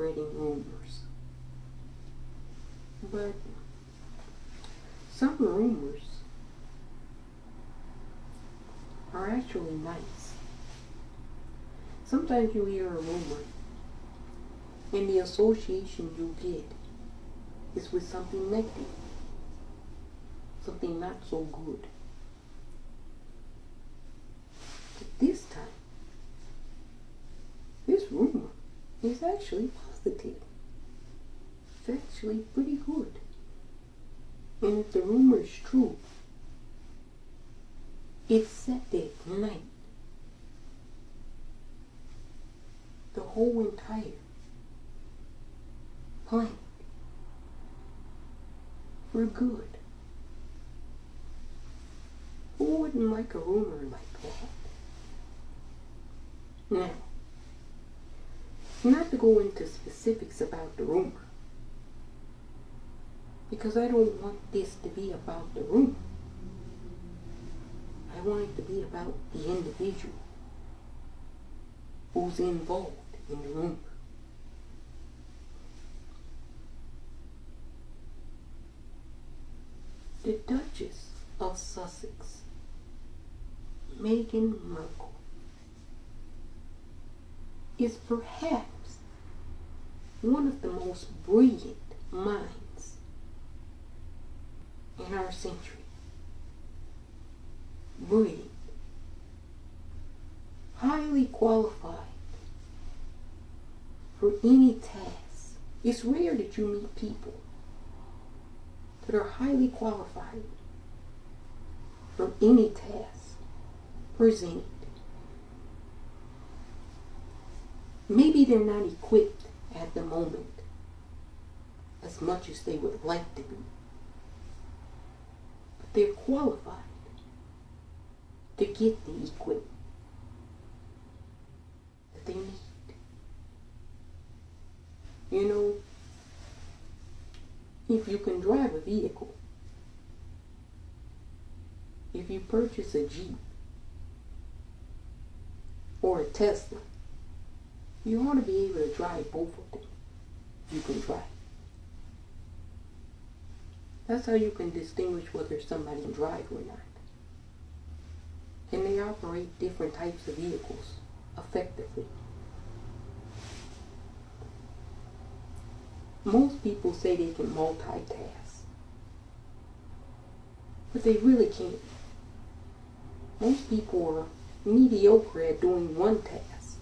spreading rumors. But some rumors are actually nice. Sometimes you hear a rumor and the association you get is with something negative, something not so good. But this time, this rumor is actually positive. It's actually pretty good. And if the rumor is true, it set to ignite the whole entire planet for good. Who wouldn't like a rumor like that? Now, not to go into specifics about the rumor, because I don't want this to be about the rumor. I want it to be about the individual who's involved in the rumor. The Duchess of Sussex, Meghan Markle, is perhaps one of the most brilliant minds in our century. Brilliant, highly qualified for any task. It's rare that you meet people that are highly qualified for any task presented. Maybe they're not equipped at the moment as much as they would like to be, but they're qualified to get the equipment that they need. You know, if you can drive a vehicle, if you purchase a Jeep or a Tesla, you ought to be able to drive both of them. You can drive. That's how you can distinguish whether somebody can drive or not. Can they operate different types of vehicles effectively? Most people say they can multitask, but they really can't. Most people are mediocre at doing one task,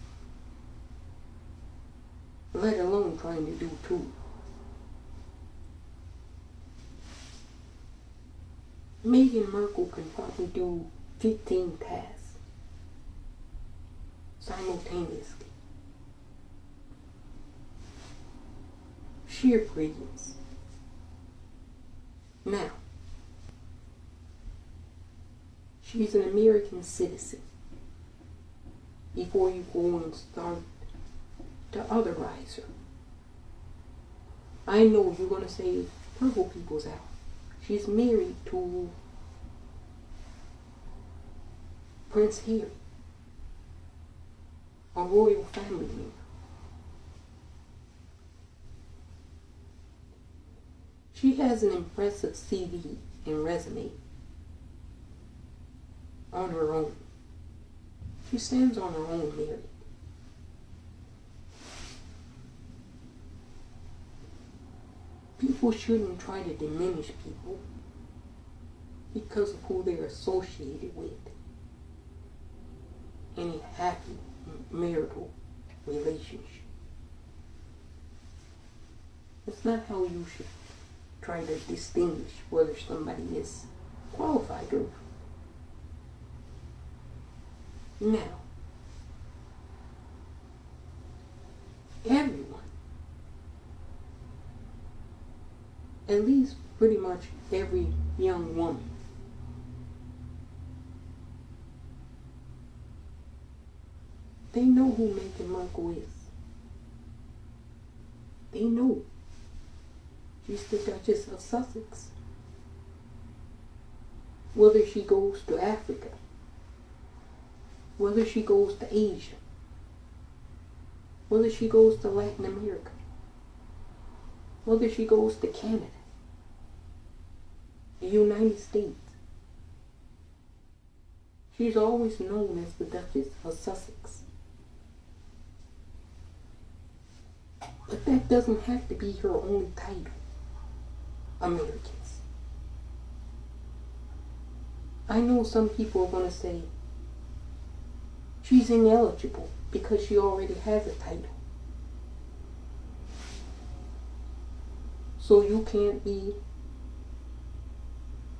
let alone trying to do two. Meghan Markle can probably do 15 tasks simultaneously. Sheer brilliance. Now, she's an American citizen. Before you go and start to otherize her, I know you're going to say purple people's out. She's married to Prince Harry, a royal family member. She has an impressive CV and resume on her own. She stands on her own merit. People shouldn't try to diminish people because of who they're associated with in a happy marital relationship. That's not how you should try to distinguish whether somebody is qualified or not. Now, everyone, at least pretty much every young woman, they know who Meghan Markle is. They know. She's the Duchess of Sussex. Whether she goes to Africa, whether she goes to Asia, whether she goes to Latin America, whether she goes to Canada, the United States. She's always known as the Duchess of Sussex. But that doesn't have to be her only title, Americans. I know some people are going to say she's ineligible because she already has a title. So you can't be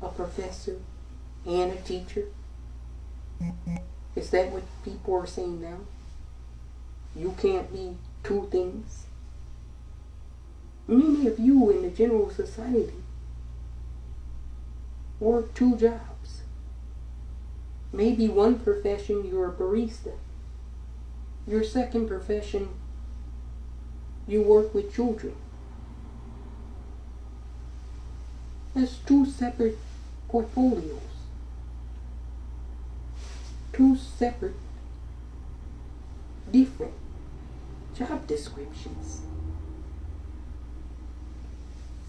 a professor and a teacher? Is that what people are saying now? You can't be two things? Many of you in the general society work two jobs. Maybe one profession you're a barista. Your second profession you work with children. That's two separate portfolios. Two separate, different job descriptions.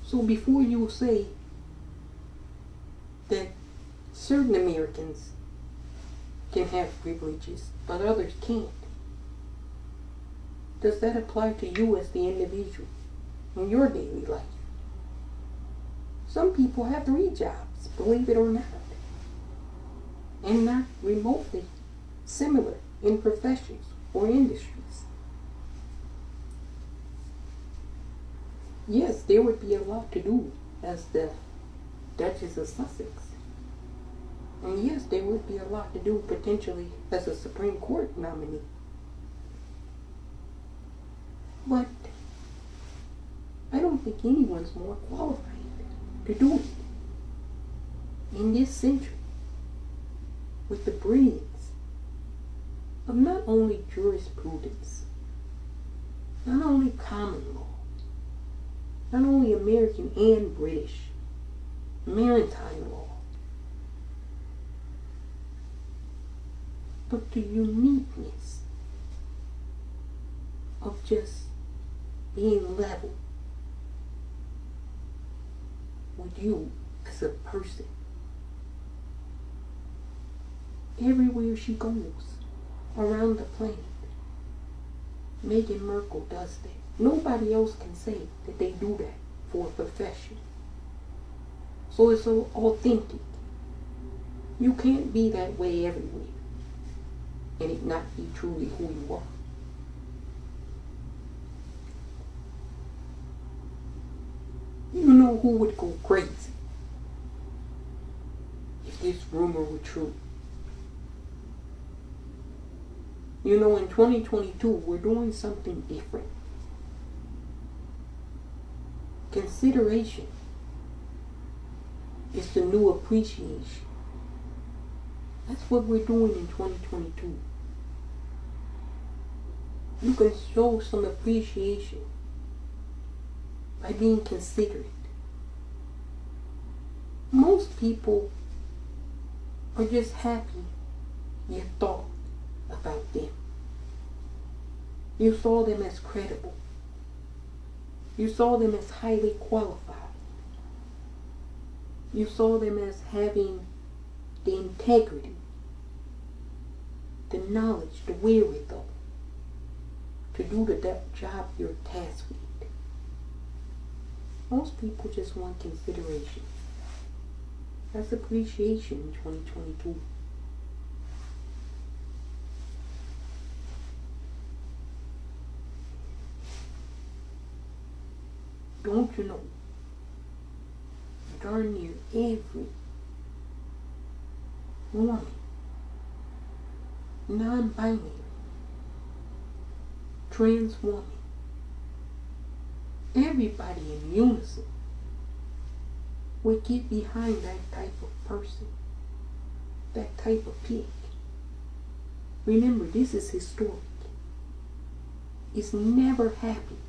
So before you say that certain Americans can have privileges, but others can't, does that apply to you as the individual in your daily life? Some people have 3 jobs, believe it or not, and not remotely similar in professions or industries. Yes, there would be a lot to do as the Duchess of Sussex. And yes, there would be a lot to do potentially as a Supreme Court nominee. But I don't think anyone's more qualified to do it in this century with the brilliance of not only jurisprudence, not only common law, not only American and British maritime law, but the uniqueness of just being level with you as a person. Everywhere she goes around the planet, Meghan Markle does that. Nobody else can say that they do that for a profession. So it's so authentic. You can't be that way everywhere and it not be truly who you are. You know who would go crazy if this rumor were true? You know, in 2022, we're doing something different. Consideration is the new appreciation. That's what we're doing in 2022. You can show some appreciation by being considerate. Most people are just happy you thought about them. You saw them as credible. You saw them as highly qualified. You saw them as having the integrity, the knowledge, the wherewithal to do the job you're tasked with. Most people just want consideration. That's appreciation in 2022. Don't you know, darn near every woman, non-binary, trans woman, everybody in unison would get behind that type of person, that type of pig. Remember, this is historic. It's never happened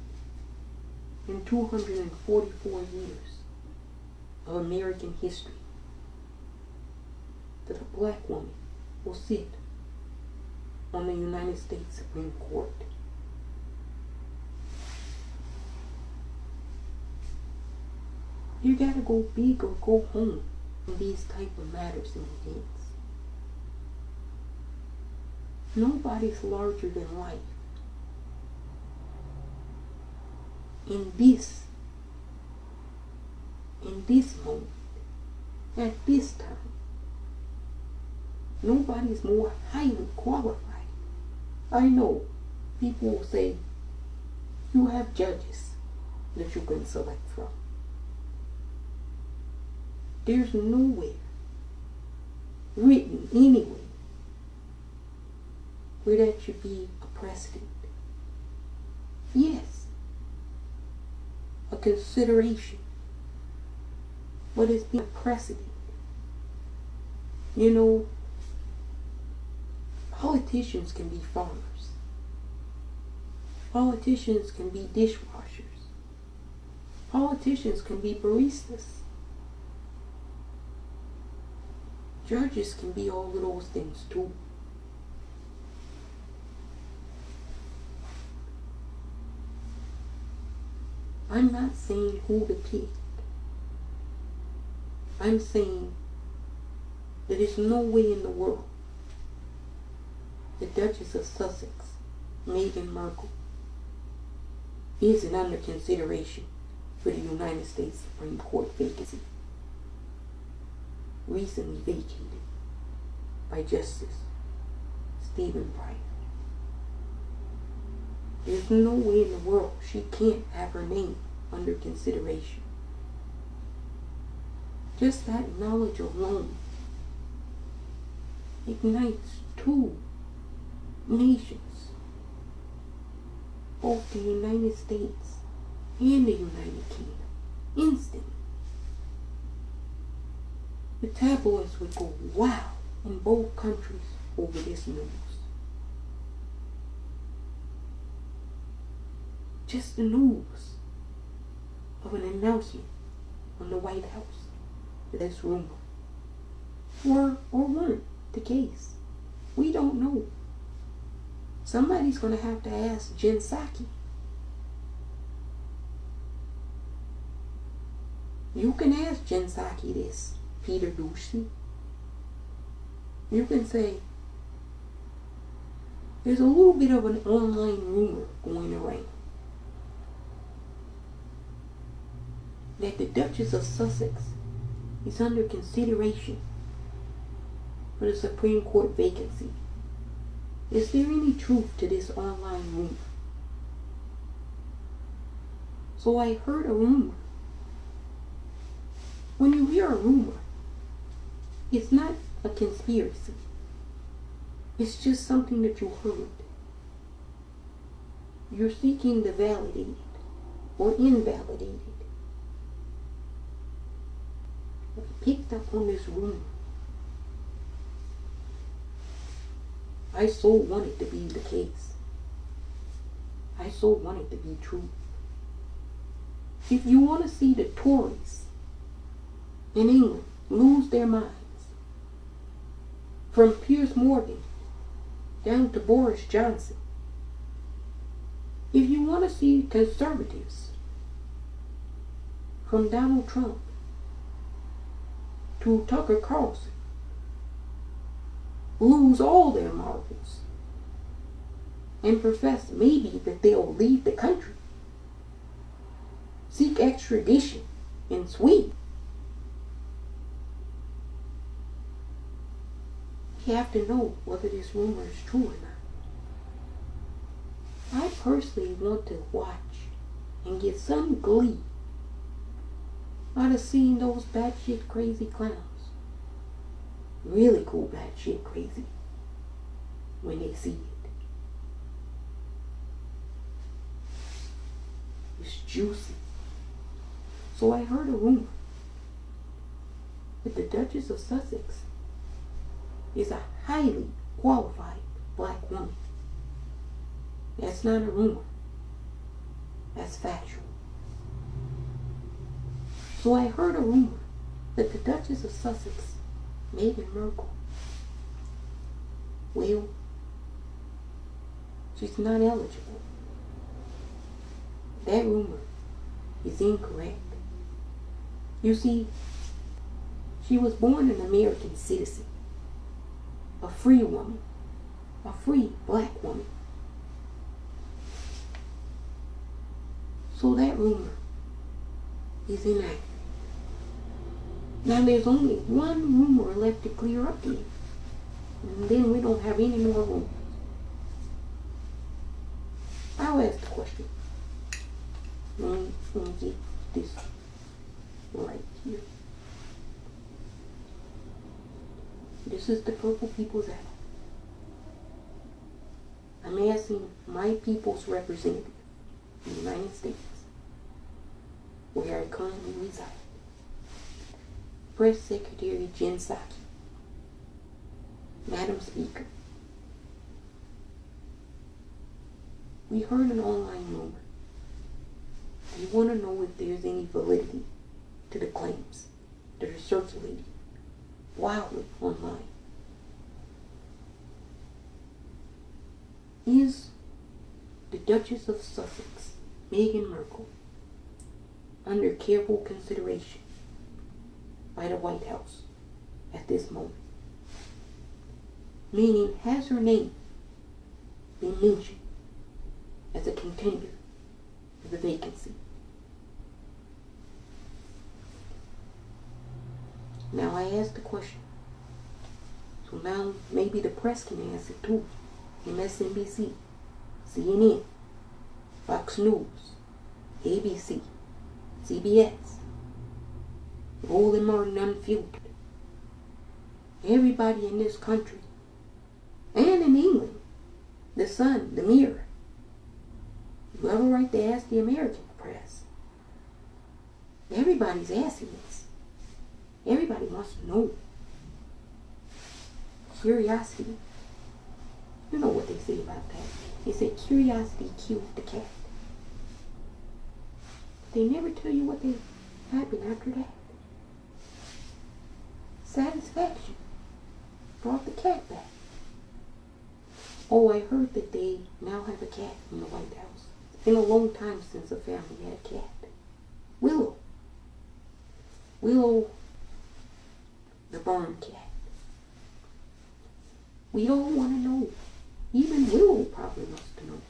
in 244 years of American history that a black woman will sit on the United States Supreme Court. You gotta go big or go home in these type of matters and events. Nobody's larger than life. In this moment, at this time, nobody's more highly qualified. I know people will say, you have judges that you can select from. There's nowhere written anywhere where that should be a precedent. Yes, a consideration, but it's been a precedent. You know, politicians can be farmers. Politicians can be dishwashers. Politicians can be baristas. Judges can be all of those things too. I'm not saying who to pick. I'm saying that there's no way in the world the Duchess of Sussex, Meghan Markle, isn't under consideration for the United States Supreme Court vacancy, recently vacated by Justice Stephen Breyer. There's no way in the world she can't have her name under consideration. Just that knowledge alone ignites two nations, both the United States and the United Kingdom, instantly. The tabloids would go wow in both countries over this news. Just the news of an announcement on the White House that this rumor or weren't the case. We don't know. Somebody's going to have to ask Jen Psaki. You can ask Jen Psaki this, Peter Ducey. You can say, there's a little bit of an online rumor going around that the Duchess of Sussex is under consideration for the Supreme Court vacancy. Is there any truth to this online rumor? So I heard a rumor. When you hear a rumor, it's not a conspiracy. It's just something that you heard. You're seeking to validate it or invalidate it. I picked up on this rumor. I so want it to be the case. I so want it to be true. If you want to see the Tories in England lose their minds, from Piers Morgan down to Boris Johnson, if you want to see conservatives from Donald Trump to Tucker Carlson lose all their marbles and profess maybe that they'll leave the country, seek extradition in Sweden, you have to know whether this rumor is true or not. I personally want to watch and get some glee out of seeing those batshit crazy clowns. Really cool batshit crazy when they see it. It's juicy. So I heard a rumor that the Duchess of Sussex is a highly qualified black woman. That's not a rumor. That's factual. So I heard a rumor that the Duchess of Sussex, Meghan Markle, well, she's not eligible. That rumor is incorrect. You see, she was born an American citizen, a free woman, a free black woman. So that rumor is inaccurate. Now there's only one rumor left to clear up here, and then we don't have any more rumors. I'll ask the question. Let me get this right here. This is the Purple People's Act. I'm asking my people's representative in the United States, where I currently reside, Press Secretary Jen Psaki, Madam Speaker, we heard an online rumor. We want to know if there's any validity to the claims that are circulating wildly online. Is the Duchess of Sussex, Meghan Markle, under careful consideration by the White House at this moment? Meaning, has her name been mentioned as a contender for the vacancy? Now I ask the question. So now maybe the press can answer too. MSNBC, CNN, Fox News, ABC, CBS, Roland Martin Unfiltered. Everybody in this country, and in England, The Sun, The Mirror. You have a right to ask the American press. Everybody's asking this. Everybody wants to know. Curiosity. You know what they say about that. They say curiosity killed the cat. They never tell you what they happened after that. Satisfaction brought the cat back. Oh, I heard that they now have a cat in the White House. It's been a long time since a family had a cat. Willow. Willow, the barn cat. We all want to know. Even Willow probably wants to know.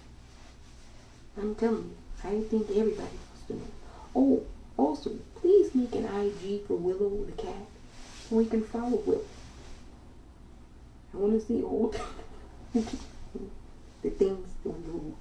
I'm telling you, I think everybody wants to know. Oh, also, please make an IG for Willow the cat so we can follow Willow. I want to see all the things that Willow